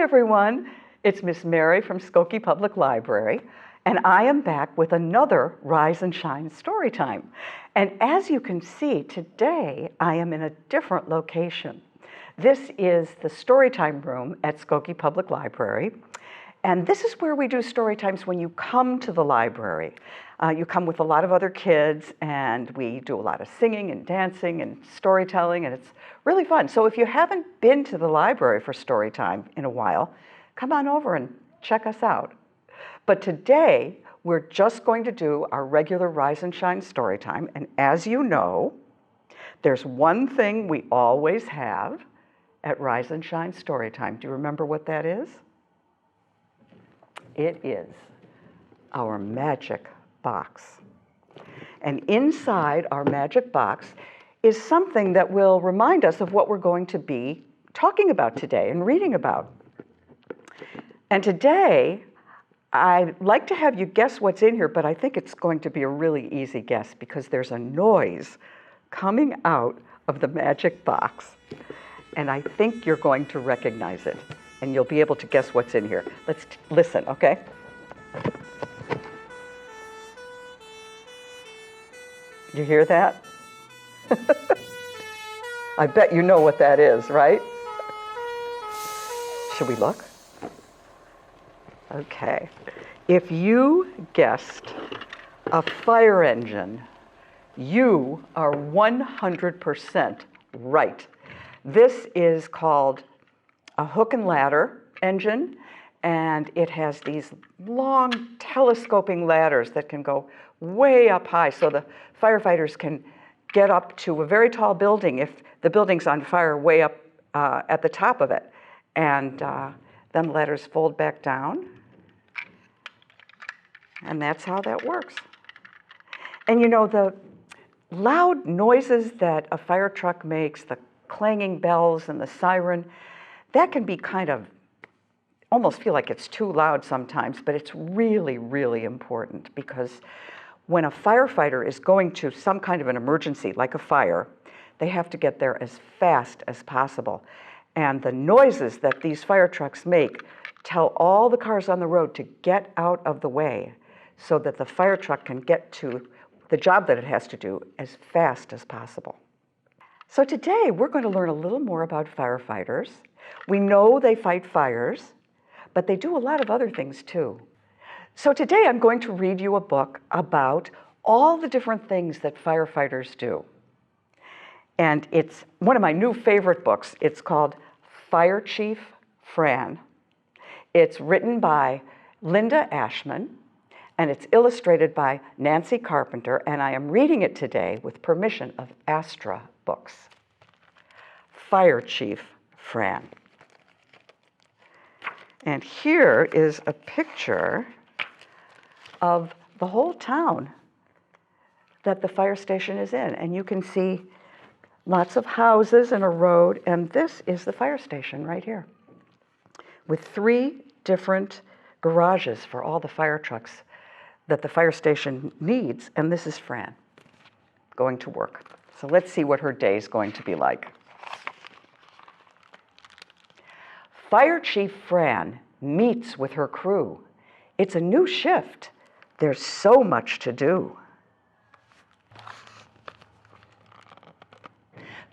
everyone. It's Miss Mary from Skokie Public Library, and I am back with another Rise and Shine Storytime. And as you can see, today I am in a different location. This is the Storytime room at Skokie Public Library, and this is where we do Storytimes when you come to the library. You come with a lot of other kids, and we do a lot of singing and dancing and storytelling, and it's really fun. So if you haven't been to the library for Storytime in a while, come on over and check us out. But today, we're just going to do our regular Rise and Shine Storytime, and as you know, there's one thing we always have at Rise and Shine Storytime. Do you remember what that is? It is our magic box. And inside our magic box is something that will remind us of what we're going to be talking about today and reading about. And today, I'd like to have you guess what's in here, but I think it's going to be a really easy guess because there's a noise coming out of the magic box. And I think you're going to recognize it, and you'll be able to guess what's in here. Let's listen, okay? You hear that? I bet you know what that is, right? Should we look? Okay. If you guessed a fire engine, you are 100% right. This is called a hook and ladder engine, and it has these long telescoping ladders that can go way up high, so the firefighters can get up to a very tall building if the building's on fire way up at the top of it. And then the ladders fold back down, and that's how that works. And you know, the loud noises that a fire truck makes, the clanging bells and the siren, that can be kind of, almost feel like it's too loud sometimes, but it's really, really important because when a firefighter is going to some kind of an emergency, like a fire, they have to get there as fast as possible. And the noises that these fire trucks make tell all the cars on the road to get out of the way so that the fire truck can get to the job that it has to do as fast as possible. So today, we're going to learn a little more about firefighters. We know they fight fires, but they do a lot of other things too. So today I'm going to read you a book about all the different things that firefighters do. And it's one of my new favorite books. It's called Fire Chief Fran. It's written by Linda Ashman, and it's illustrated by Nancy Carpenter, and I am reading it today with permission of Astra Books. Fire Chief Fran. And here is a picture of the whole town that the fire station is in. And you can see lots of houses and a road, and this is the fire station right here with 3 different garages for all the fire trucks that the fire station needs. And this is Fran going to work. So let's see what her day is going to be like. Fire Chief Fran meets with her crew. It's a new shift. There's so much to do.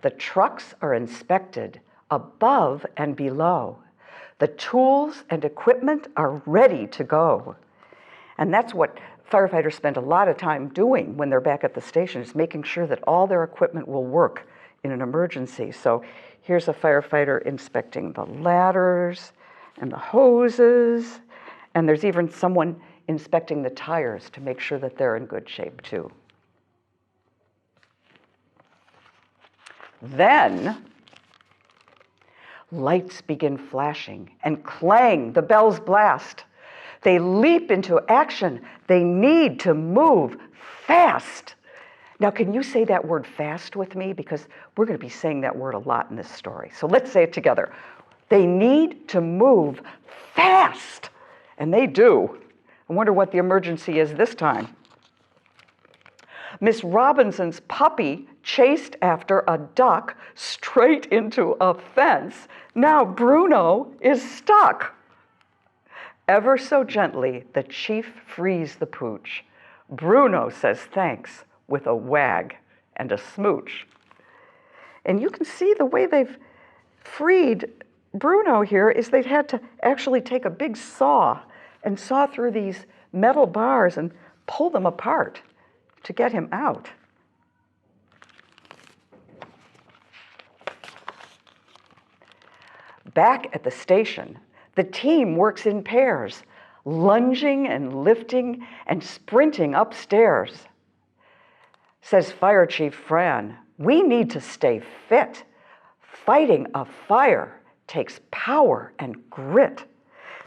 The trucks are inspected above and below. The tools and equipment are ready to go. And that's what firefighters spend a lot of time doing when they're back at the station, is making sure that all their equipment will work in an emergency. So here's a firefighter inspecting the ladders and the hoses, and there's even someone inspecting the tires to make sure that they're in good shape too. Then lights begin flashing and clang, the bells blast. They leap into action. They need to move fast. Now, can you say that word fast with me? Because we're going to be saying that word a lot in this story. So let's say it together. They need to move fast. And they do. I wonder what the emergency is this time. Miss Robinson's puppy chased after a duck straight into a fence. Now Bruno is stuck. Ever so gently, the chief frees the pooch. Bruno says thanks with a wag and a smooch. And you can see the way they've freed Bruno here is they've had to actually take a big saw and saw through these metal bars and pull them apart to get him out. Back at the station, the team works in pairs, lunging and lifting and sprinting upstairs. Says Fire Chief Fran, we need to stay fit. Fighting a fire takes power and grit.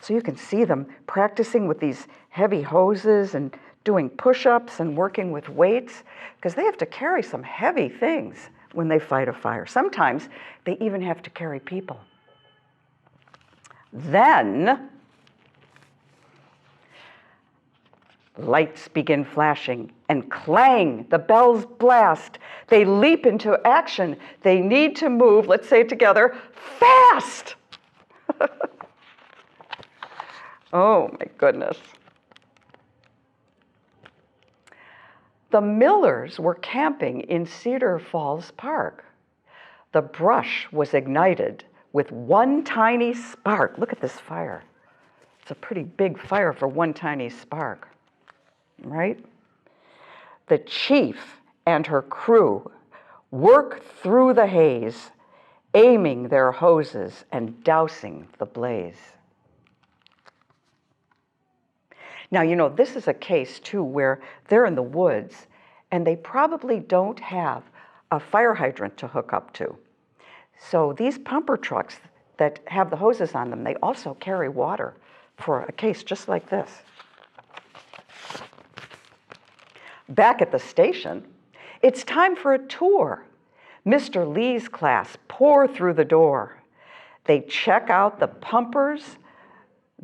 So you can see them practicing with these heavy hoses and doing push-ups and working with weights, because they have to carry some heavy things when they fight a fire. Sometimes they even have to carry people. Then lights begin flashing and clang, the bells blast. They leap into action. They need to move, let's say it together, fast. Oh my goodness. The Millers were camping in Cedar Falls Park. The brush was ignited with one tiny spark. Look at this fire. It's a pretty big fire for one tiny spark, right? The chief and her crew work through the haze, aiming their hoses and dousing the blaze. Now, you know, this is a case, too, where they're in the woods and they probably don't have a fire hydrant to hook up to. So these pumper trucks that have the hoses on them, they also carry water for a case just like this. Back at the station, it's time for a tour. Mr. Lee's class pour through the door. They check out the pumpers,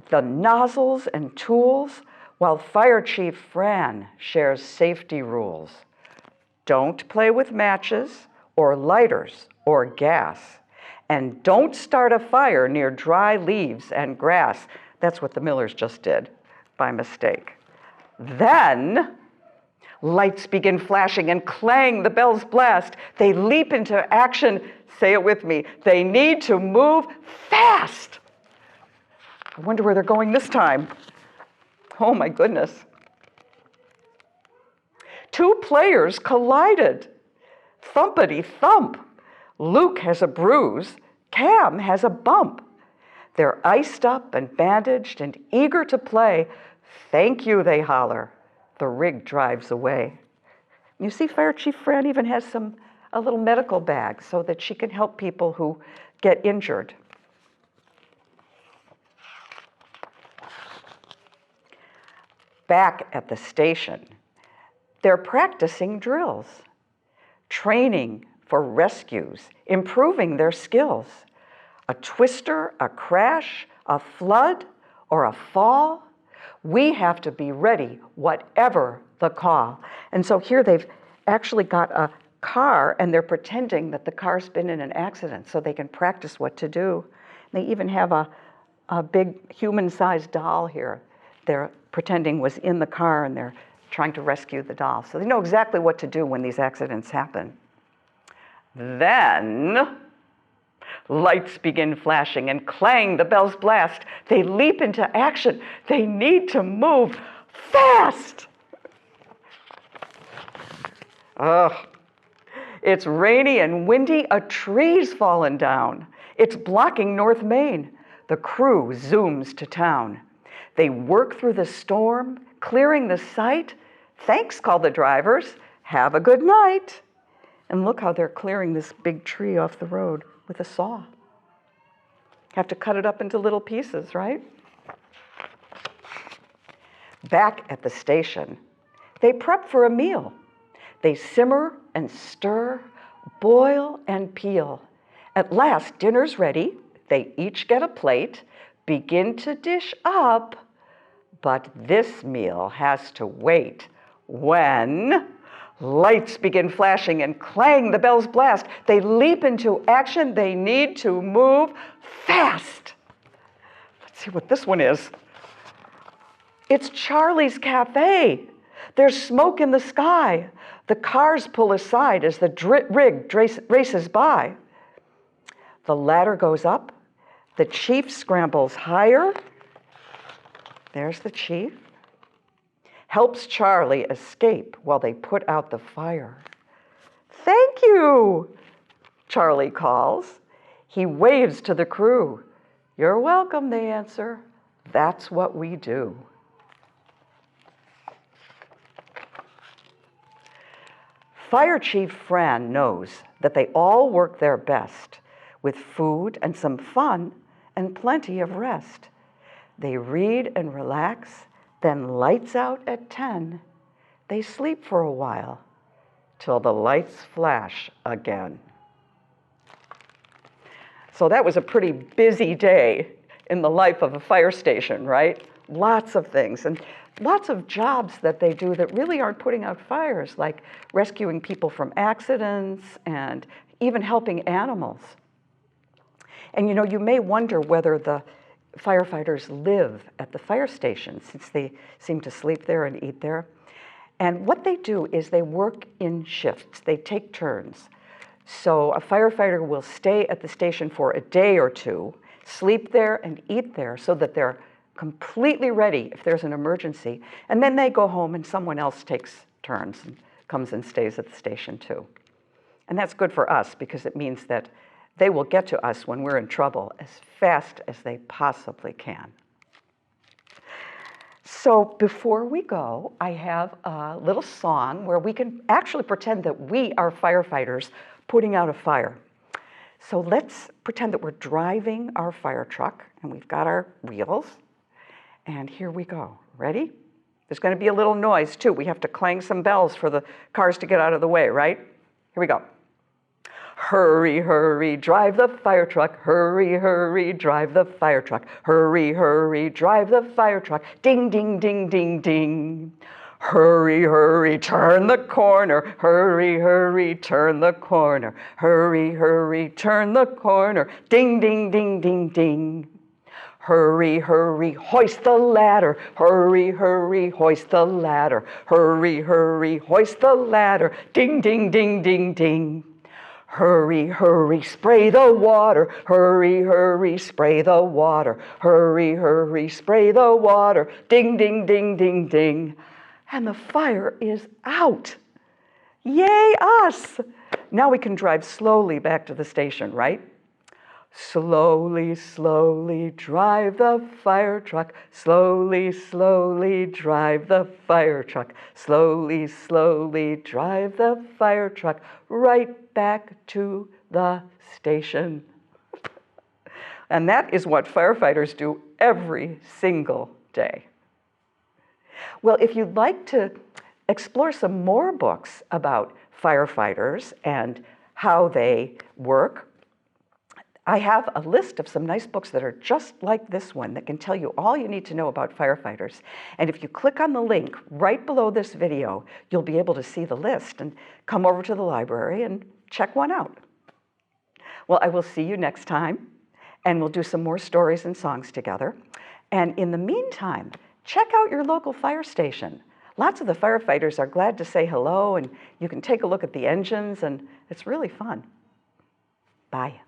the nozzles and tools, while Fire Chief Fran shares safety rules. Don't play with matches or lighters or gas. And don't start a fire near dry leaves and grass. That's what the Millers just did by mistake. Then lights begin flashing and clang, the bells blast. They leap into action. Say it with me. They need to move fast. I wonder where they're going this time. Oh my goodness. Two players collided. Thumpity thump. Luke has a bruise. Cam has a bump. They're iced up and bandaged and eager to play. Thank you, they holler. The rig drives away. You see, Fire Chief Fran even has a little medical bag so that she can help people who get injured. Back at the station, they're practicing drills, training for rescues, improving their skills. A twister, a crash, a flood, or a fall, we have to be ready, whatever the call. And so here they've actually got a car and they're pretending that the car's been in an accident so they can practice what to do. They even have a big human-sized doll here. They're pretending was in the car and they're trying to rescue the doll. So they know exactly what to do when these accidents happen. Then lights begin flashing and clang, the bells blast. They leap into action. They need to move fast. Ugh. It's rainy and windy. A tree's fallen down. It's blocking North Main. The crew zooms to town. They work through the storm, clearing the site. Thanks, call the drivers. Have a good night. And look how they're clearing this big tree off the road with a saw. Have to cut it up into little pieces, right? Back at the station, they prep for a meal. They simmer and stir, boil and peel. At last, dinner's ready. They each get a plate, begin to dish up, but this meal has to wait when Lights begin flashing and clang, the bells blast. They leap into action. They need to move fast. Let's see what this one is. It's Charlie's Cafe. There's smoke in the sky. The cars pull aside as the rig races by. The ladder goes up. The chief scrambles higher. There's the chief. Helps Charlie escape while they put out the fire. Thank you, Charlie calls. He waves to the crew. You're welcome, they answer. That's what we do. Fire Chief Fran knows that they all work their best with food and some fun and plenty of rest. They read and relax, then lights out at 10. They sleep for a while till the lights flash again. So that was a pretty busy day in the life of a fire station, right? Lots of things and lots of jobs that they do that really aren't putting out fires, like rescuing people from accidents and even helping animals. And you know, you may wonder whether the firefighters live at the fire station, since they seem to sleep there and eat there. And what they do is they work in shifts. They take turns. So a firefighter will stay at the station for a day or two, sleep there and eat there so that they're completely ready if there's an emergency. And then they go home and someone else takes turns and comes and stays at the station too. And that's good for us because it means that they will get to us when we're in trouble as fast as they possibly can. So before we go, I have a little song where we can actually pretend that we are firefighters putting out a fire. So let's pretend that we're driving our fire truck and we've got our wheels. And here we go. Ready? There's going to be a little noise too. We have to clang some bells for the cars to get out of the way, right? Here we go. Hurry, hurry, drive the fire truck. Hurry, hurry, drive the fire truck. Hurry, hurry, drive the fire truck. Ding, ding, ding, ding, ding. Hurry, hurry, turn the corner. Hurry, hurry, turn the corner. Hurry, hurry, turn the corner. Ding, ding, ding, ding, ding. Hurry, hurry, hoist the ladder. Hurry, hurry, hoist the ladder. Hurry, hurry, hoist the ladder. Ding, ding, ding, ding, ding. Hurry, hurry, spray the water. Hurry, hurry, spray the water. Hurry, hurry, spray the water. Ding, ding, ding, ding, ding. And the fire is out. Yay, us! Now we can drive slowly back to the station, right? Slowly, slowly drive the fire truck. Slowly, slowly drive the fire truck. Slowly, slowly drive the fire truck right back to the station. And that is what firefighters do every single day. Well, if you'd like to explore some more books about firefighters and how they work, I have a list of some nice books that are just like this one that can tell you all you need to know about firefighters. And if you click on the link right below this video, you'll be able to see the list and come over to the library and check one out. Well, I will see you next time, and we'll do some more stories and songs together. And in the meantime, check out your local fire station. Lots of the firefighters are glad to say hello, and you can take a look at the engines, and it's really fun. Bye.